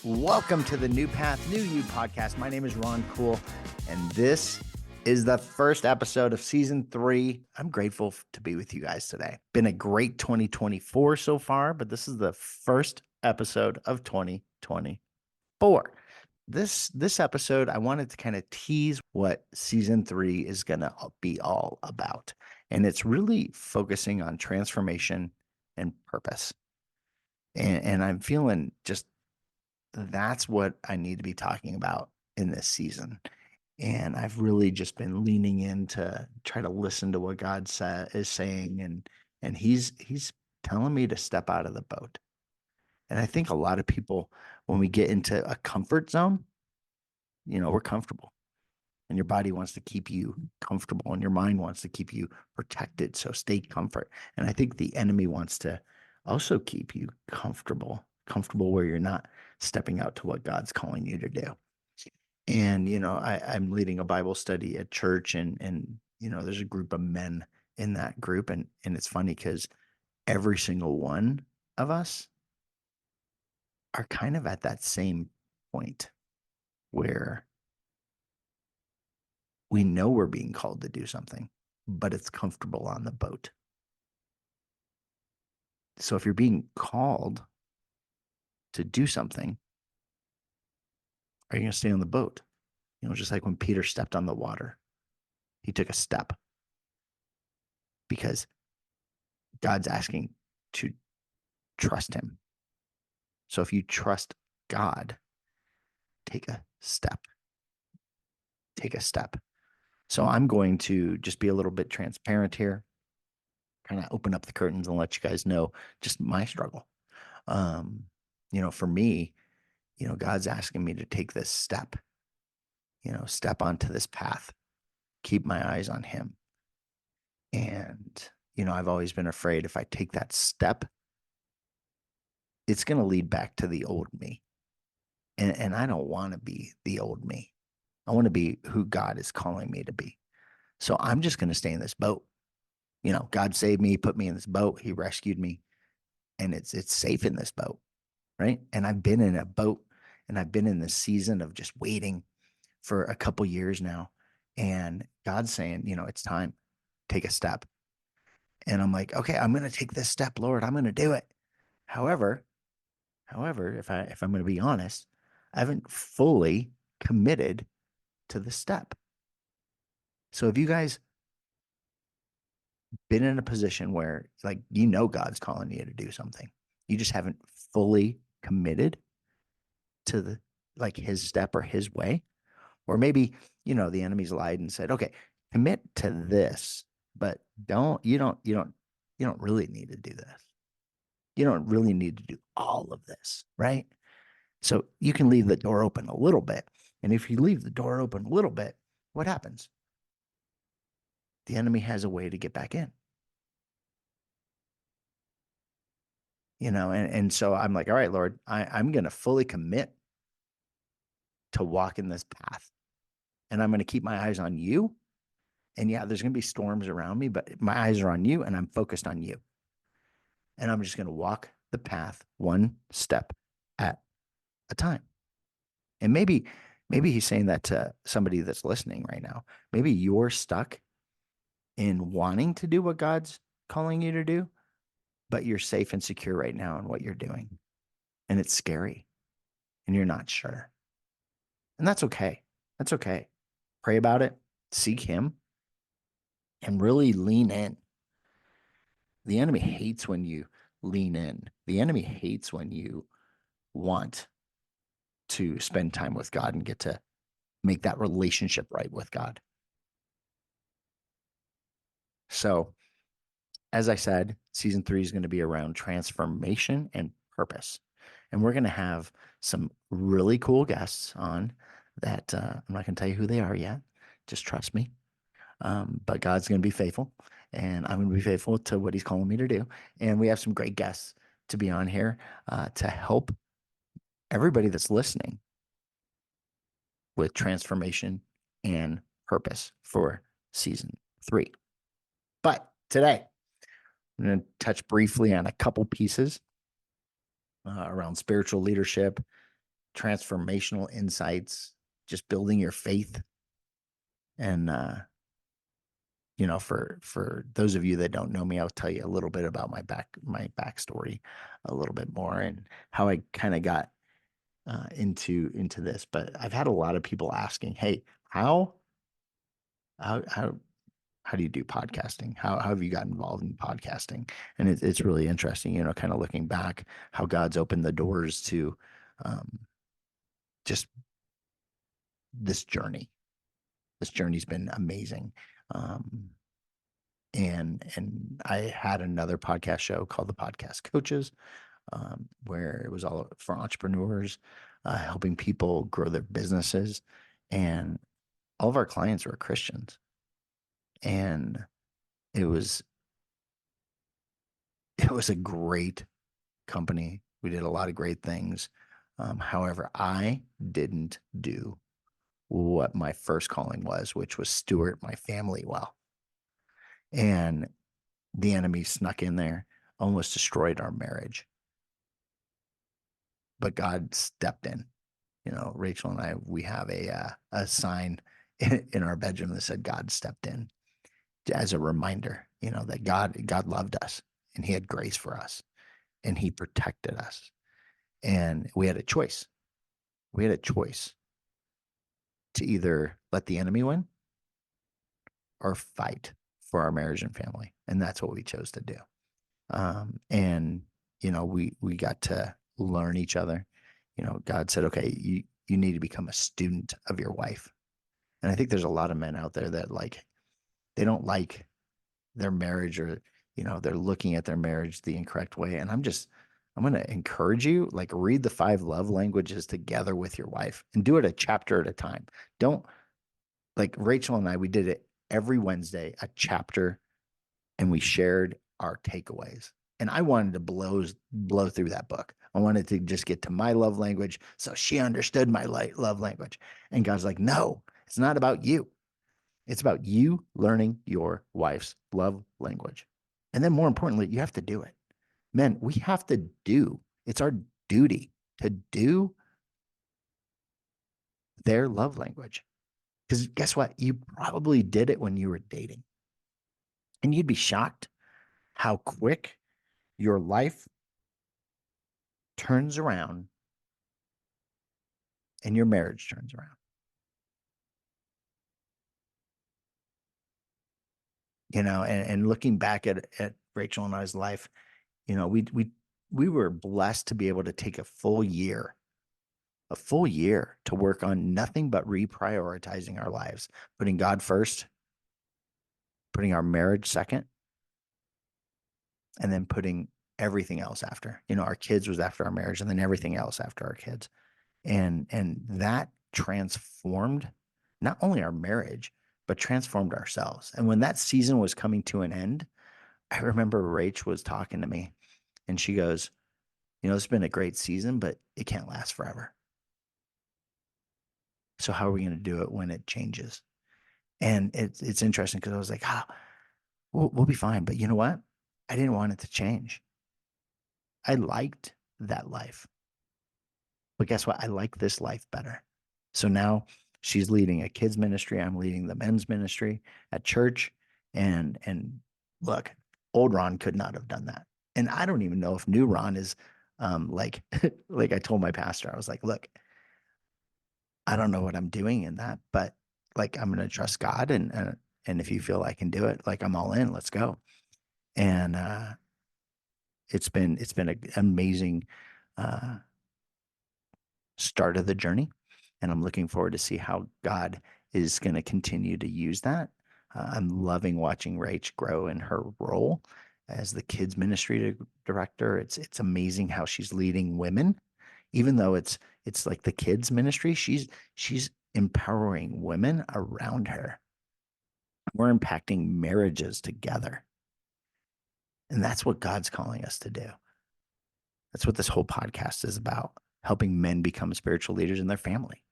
Welcome to the New Path, New You podcast. My name is Ron Cool, and this is the first episode of season 3. I'm grateful to be with you guys today. Been a great 2024 so far, but this is the first episode of 2024. This episode, I wanted to kind of tease what season 3 is going to be all about. And it's really focusing on transformation and purpose. And I'm feeling just that's what I need to be talking about in this season. And I've really just been leaning in to try to listen to what God is saying. And he's telling me to step out of the boat. And I think a lot of people, when we get into a comfort zone, we're comfortable. And your body wants to keep you comfortable and your mind wants to keep you protected. So stay comfort. And I think the enemy wants to also keep you comfortable where you're not stepping out to what God's calling you to do. And, I'm leading a Bible study at church and there's a group of men in that group. And it's funny because every single one of us are kind of at that same point where we know we're being called to do something, but it's comfortable on the boat. So if you're being called to do something, are you going to stay on the boat? Just like when Peter stepped on the water, he took a step because God's asking to trust him. So if you trust God, take a step. Take a step. So I'm going to just be a little bit transparent here, kind of open up the curtains and let you guys know just my struggle. For me, God's asking me to take this step, step onto this path, keep my eyes on him. And, I've always been afraid if I take that step, it's going to lead back to the old me. And I don't want to be the old me. I want to be who God is calling me to be. So I'm just going to stay in this boat. God saved me, put me in this boat. He rescued me. And it's safe in this boat, right? And I've been in a boat and I've been in this season of just waiting for a couple years now. And God's saying, it's time, take a step. And I'm like, okay, I'm going to take this step, Lord, I'm going to do it. However, if I'm going to be honest, I haven't fully committed to the step. So if you guys been in a position where God's calling you to do something, you just haven't fully committed to his step or his way, or maybe, the enemy's lied and said, okay, commit to this, but you don't really need to do this. You don't really need to do all of this, right? So you can leave the door open a little bit. And if you leave the door open a little bit, what happens? The enemy has a way to get back in. And so I'm like, all right, Lord, I'm going to fully commit to walk in this path. And I'm going to keep my eyes on you. And yeah, there's going to be storms around me, but my eyes are on you and I'm focused on you. And I'm just going to walk the path one step at a time. And maybe he's saying that to somebody that's listening right now. Maybe you're stuck in wanting to do what God's calling you to do, but you're safe and secure right now in what you're doing. And it's scary and you're not sure. And that's okay. That's okay. Pray about it, seek him, and really lean in. The enemy hates when you lean in. The enemy hates when you want to spend time with God and get to make that relationship right with God. So, as I said, season 3 is going to be around transformation and purpose. And we're going to have some really cool guests on that. I'm not going to tell you who they are yet. Just trust me. But God's going to be faithful, and I'm going to be faithful to what he's calling me to do. And we have some great guests to be on here to help everybody that's listening with transformation and purpose for season 3. But today, I'm going to touch briefly on a couple pieces around spiritual leadership, transformational insights, just building your faith. And for those of you that don't know me, I'll tell you a little bit about my backstory a little bit more and how I kind of got into this. But I've had a lot of people asking, "Hey, how how how do you do podcasting? How have you got involved in podcasting?" And it's really interesting, kind of looking back, how God's opened the doors to um, just this journey. This journey's been amazing. Um, and I had another podcast show called the Podcast Coaches, where it was all for entrepreneurs, helping people grow their businesses, and all of our clients were Christians, and it was it was a great company. We did a lot of great things. However, I didn't do what my first calling was, which was steward my family well, and the enemy snuck in there, almost destroyed our marriage. But God stepped in. Rachel and I, we have a sign in our bedroom that said God stepped in as a reminder, that God loved us and he had grace for us and he protected us. And we had a choice. We had a choice to either let the enemy win or fight for our marriage and family. And that's what we chose to do. And we got to learn each other. God said, okay, you need to become a student of your wife. And I think there's a lot of men out there that they don't like their marriage, or, they're looking at their marriage the incorrect way. And I'm going to encourage you, read the 5 love languages together with your wife and do it a chapter at a time. Don't, like Rachel and I, we did it every Wednesday, a chapter, and we shared our takeaways. And I wanted to blow through that book. I wanted to just get to my love language so she understood my love language. And God's like, no, it's not about you. It's about you learning your wife's love language. And then more importantly, you have to do it. Men, we have to do. It's our duty to do their love language. Because guess what? You probably did it when you were dating. And you'd be shocked how quick your life turns around and your marriage turns around. And looking back at Rachel and I's life, we were blessed to be able to take a full year to work on nothing but reprioritizing our lives, putting God first, putting our marriage second, and then putting everything else after. Our kids was after our marriage, and then everything else after our kids. And that transformed not only our marriage, but transformed ourselves. And when that season was coming to an end, I remember Rach was talking to me and she goes, it's been a great season, but it can't last forever. So how are we going to do it when it changes? And it's interesting because I was like, we'll be fine. But you know what? I didn't want it to change. I liked that life. But guess what? I like this life better. So now she's leading a kids ministry. I'm leading the men's ministry at church. And look, old Ron could not have done that. And I don't even know if new Ron is like I told my pastor, I was like, look, I don't know what I'm doing in that, but I'm going to trust God. And if you feel I can do it, I'm all in, let's go. And it's been an amazing start of the journey. And I'm looking forward to see how God is going to continue to use that. I'm loving watching Rach grow in her role as the kids ministry director. It's amazing how she's leading women, even though it's like the kids ministry. She's empowering women around her. We're impacting marriages together. And that's what God's calling us to do. That's what this whole podcast is about, helping men become spiritual leaders in their family.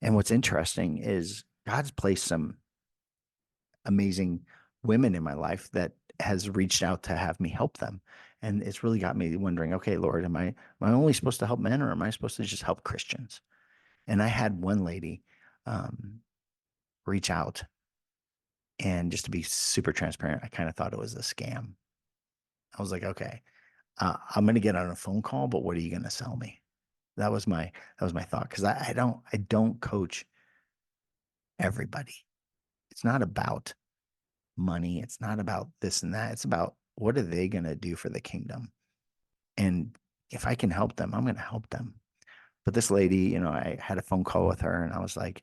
And what's interesting is God's placed some amazing women in my life that has reached out to have me help them. And it's really got me wondering, okay, Lord, am I only supposed to help men, or am I supposed to just help Christians? And I had one lady um, reach out, and just to be super transparent, I kind of thought it was a scam. I was like, okay, I'm going to get on a phone call, but what are you going to sell me? That was my thought, because I don't coach everybody. It's not about money. It's not about this and that. It's about, what are they going to do for the kingdom? And if I can help them, I'm going to help them. But this lady, I had a phone call with her, and I was like,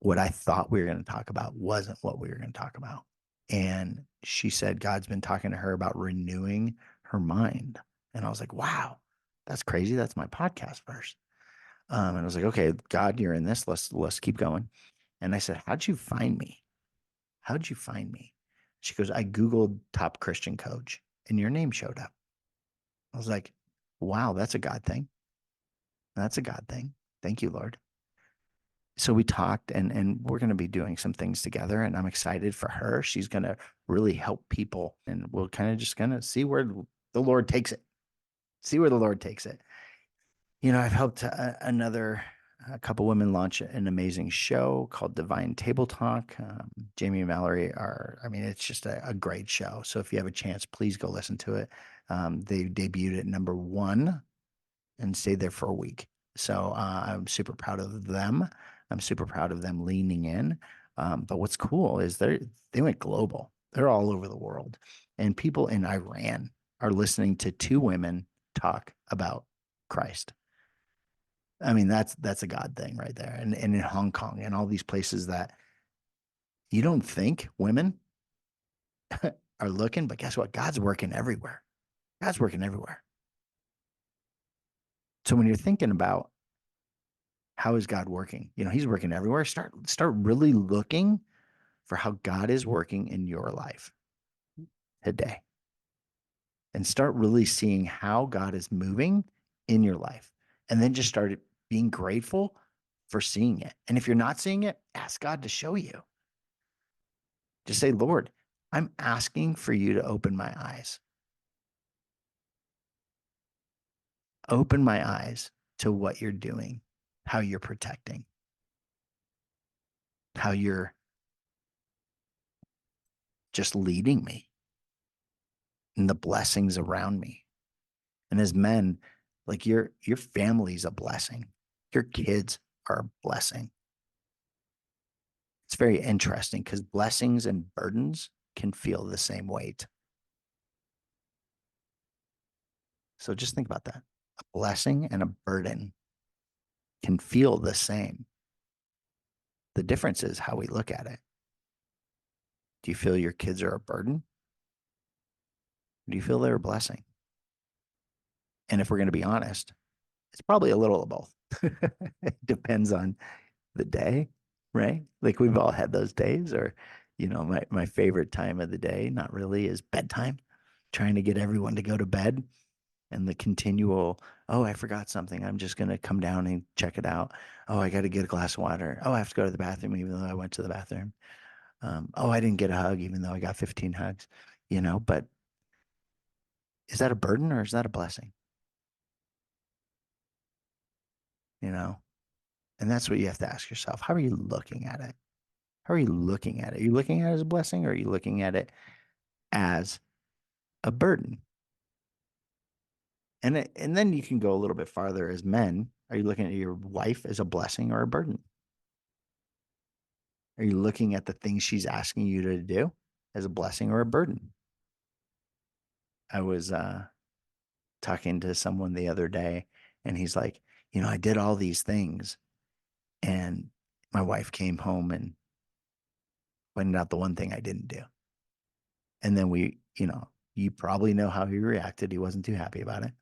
what I thought we were going to talk about wasn't what we were going to talk about. And she said God's been talking to her about renewing her mind. And I was like, wow, that's crazy. That's my podcast verse. And I was like, okay, God, you're in this. Let's keep going. And I said, how'd you find me? How'd you find me? She goes, I Googled top Christian coach and your name showed up. I was like, wow, that's a God thing. That's a God thing. Thank you, Lord. So we talked, and we're going to be doing some things together, and I'm excited for her. She's going to really help people, and we'll kind of just going to see where the Lord takes it. See where the Lord takes it. I've helped a couple women launch an amazing show called Divine Table Talk. Jamie and Mallory it's just a great show. So if you have a chance, please go listen to it. They debuted at number one and stayed there for a week. So I'm super proud of them. I'm super proud of them leaning in. But what's cool is they went global. They're all over the world. And people in Iran are listening to two women talk about Christ. I mean, that's a God thing right there. And in Hong Kong and all these places that you don't think women are looking, but guess what? God's working everywhere. God's working everywhere. So when you're thinking about, how is God working? He's working everywhere. Start really looking for how God is working in your life today, and start really seeing how God is moving in your life. And then just start being grateful for seeing it. And if you're not seeing it, ask God to show you. Just say, Lord, I'm asking for you to open my eyes. Open my eyes to what you're doing, how you're protecting, how you're just leading me, and the blessings around me. And as men, like your family's a blessing. Your kids are a blessing. It's very interesting because blessings and burdens can feel the same weight. So just think about that. A blessing and a burden can feel the same. The difference is how we look at it. Do you feel your kids are a burden? Or do you feel they're a blessing? And if we're going to be honest, it's probably a little of both. It depends on the day, right? Like we've all had those days, or, my favorite time of the day, not really, is bedtime, trying to get everyone to go to bed, and the continual, oh, I forgot something. I'm just going to come down and check it out. Oh, I got to get a glass of water. Oh, I have to go to the bathroom, even though I went to the bathroom. Oh, I didn't get a hug, even though I got 15 hugs, but is that a burden or is that a blessing? You know, and that's what you have to ask yourself. How are you looking at it? How are you looking at it? Are you looking at it as a blessing, or are you looking at it as a burden? And then you can go a little bit farther as men. Are you looking at your wife as a blessing or a burden? Are you looking at the things she's asking you to do as a blessing or a burden? I was talking to someone the other day, and he's like, I did all these things, and my wife came home and pointed out the one thing I didn't do. And then you probably know how he reacted. He wasn't too happy about it.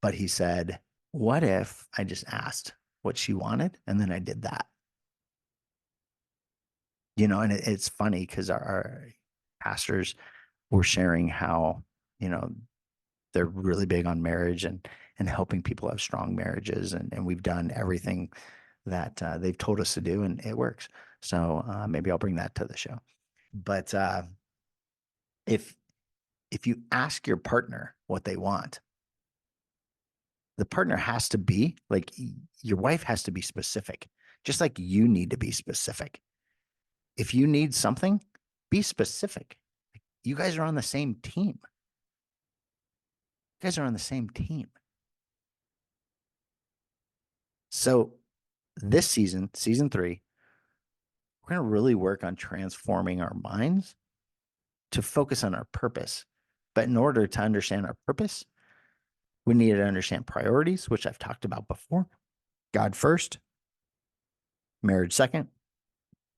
But he said, what if I just asked what she wanted and then I did that? And it's funny because our pastors were sharing how, you know, they're really big on marriage and helping people have strong marriages. And we've done everything that they've told us to do, and it works. So maybe I'll bring that to the show. But if if you ask your partner what they want, the partner has to be like, your wife has to be specific, just like you need to be specific. If you need something, be specific. You guys are on the same team. You guys are on the same team. So this season, season 3, we're going to really work on transforming our minds to focus on our purpose. But in order to understand our purpose, we need to understand priorities, which I've talked about before. God first, marriage second,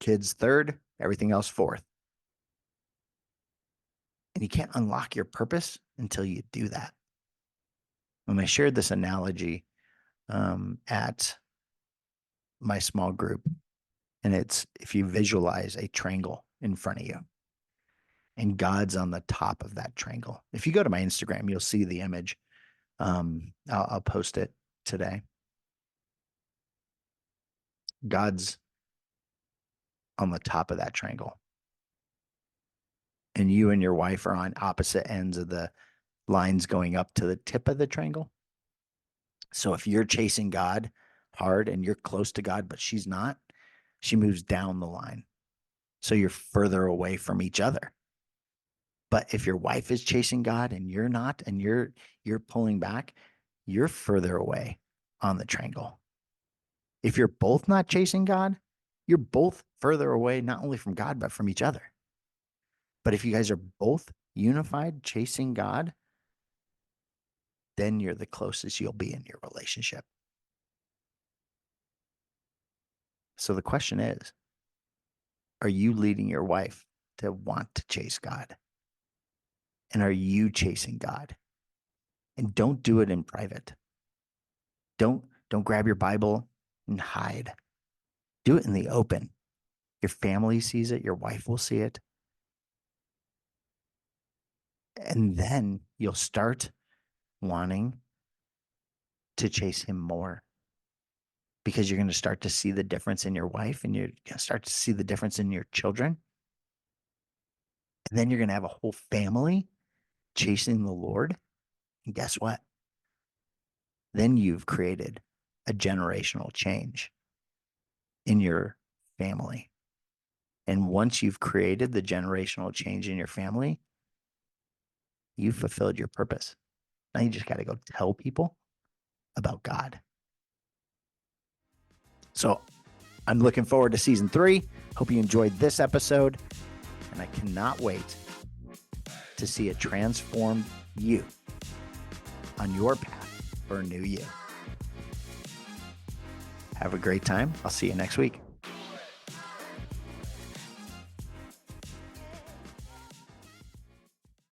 kids third, everything else fourth. And you can't unlock your purpose until you do that. And I shared this analogy at my small group. And it's, if you visualize a triangle in front of you and God's on the top of that triangle. If you go to my Instagram, you'll see the image. I'll post it today. God's on the top of that triangle. And you and your wife are on opposite ends of the lines going up to the tip of the triangle. So if you're chasing God hard and you're close to God, but she's not, she moves down the line. So you're further away from each other. But if your wife is chasing God and you're not, and you're pulling back, you're further away on the triangle. If you're both not chasing God, you're both further away, not only from God, but from each other. But if you guys are both unified, chasing God, then you're the closest you'll be in your relationship. So the question is, are you leading your wife to want to chase God? And are you chasing God? And don't do it in private. Don't grab your Bible and hide. Do it in the open. Your family sees it. Your wife will see it. And then you'll start wanting to chase him more, because you're going to start to see the difference in your wife, and you're going to start to see the difference in your children. And then you're going to have a whole family chasing the Lord. And guess what? Then you've created a generational change in your family. And once you've created the generational change in your family, you've fulfilled your purpose. Now you just got to go tell people about God. So I'm looking forward to season 3. Hope you enjoyed this episode. And I cannot wait to see a transformed you on your path for a new you. Have a great time. I'll see you next week.